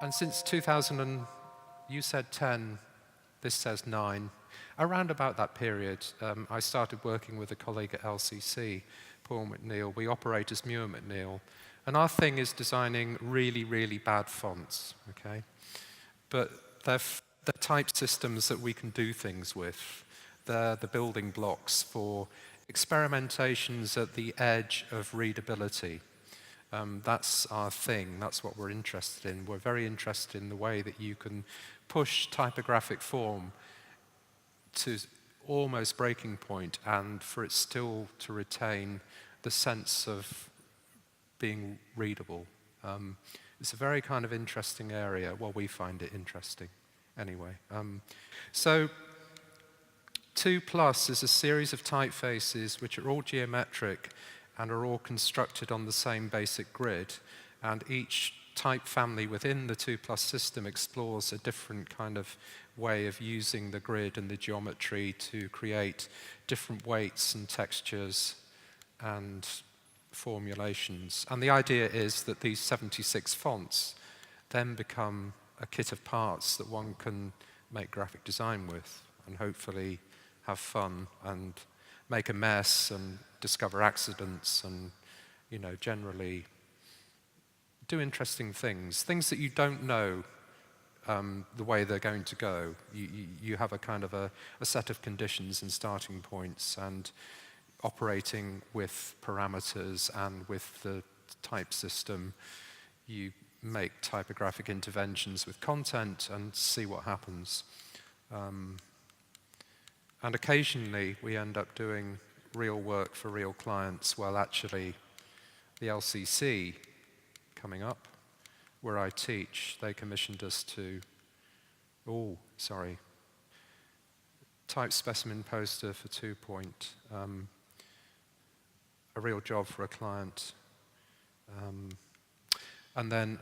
And since 2000, you said 10, this says 9. Around about that period, I started working with a colleague at LCC, Paul McNeil. We operate as MuirMcNeil. And our thing is designing really, really bad fonts, okay? But they're type systems that we can do things with. They're the building blocks for experimentations at the edge of readability. That's our thing, that's what we're interested in. We're very interested in the way that you can push typographic form to almost breaking point and for it still to retain the sense of being readable. It's a very kind of interesting area. Well, we find it interesting anyway. So 2+ is a series of typefaces which are all geometric and are all constructed on the same basic grid. And each type family within the 2+ system explores a different kind of way of using the grid and the geometry to create different weights and textures and formulations. And the idea is that these 76 fonts then become a kit of parts that one can make graphic design with and hopefully have fun and make a mess and discover accidents and, you know, generally do interesting things that you don't know the way they're going to go. You have a kind of a set of conditions and starting points, and operating with parameters and with the type system, you make typographic interventions with content and see what happens. And occasionally we end up doing real work for real clients. Well, actually, the LCC coming up, where I teach, they commissioned us to, type specimen poster for 2 Point, a real job for a client. And then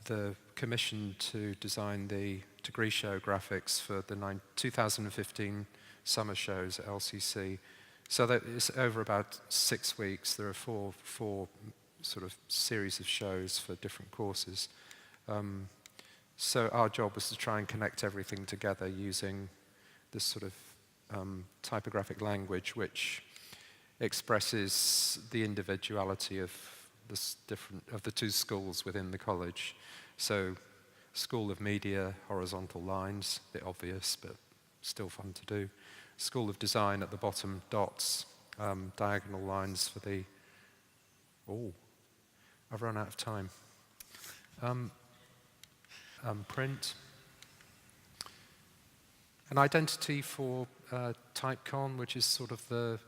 the commission to design the degree show graphics for the 2015 summer shows at LCC. So that it's over about 6 weeks. There are four sort of series of shows for different courses. So our job was to try and connect everything together using this sort of typographic language which expresses the individuality of the two schools within the college. So School of Media, horizontal lines, a bit obvious, but still fun to do. School of Design at the bottom, dots, diagonal lines for the, I've run out of time. Print. An identity for TypeCon, which is sort of the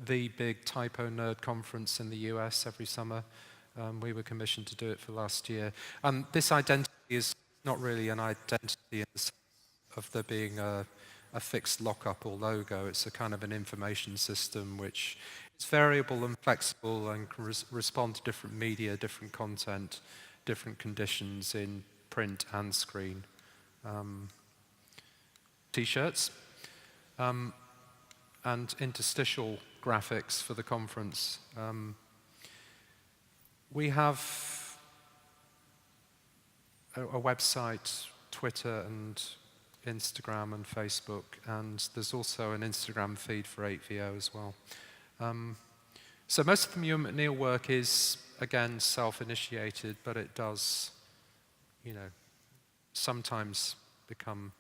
big typo nerd conference in the US every summer. We were commissioned to do it for last year. This identity is not really an identity in the sense of there being a fixed lockup or logo. It's a kind of an information system which is variable and flexible and can respond to different media, different content, different conditions in print and screen. T-shirts and interstitial graphics for the conference. We have a website, Twitter and Instagram and Facebook, and there's also an Instagram feed for 8VO as well. So most of the MuirMcNeil work is, again, self-initiated, but it does, you know, sometimes become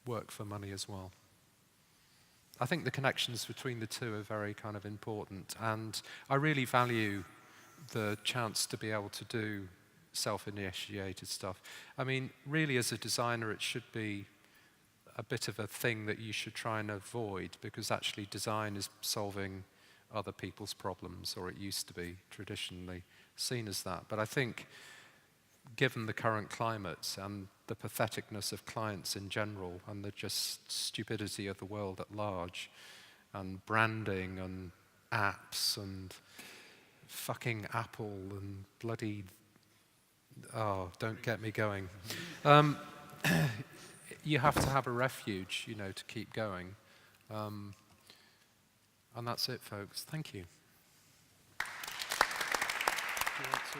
work for money as well. I think the connections between the two are very kind of important, and I really value the chance to be able to do self-initiated stuff. I mean, really as a designer, it should be a bit of a thing that you should try and avoid, because actually design is solving other people's problems, or it used to be traditionally seen as that. But I think given the current climate and the patheticness of clients in general and the just stupidity of the world at large and branding and apps and fucking Apple and bloody, don't get me going. You have to have a refuge, you know, to keep going. And that's it, folks. Thank you. Do you want to,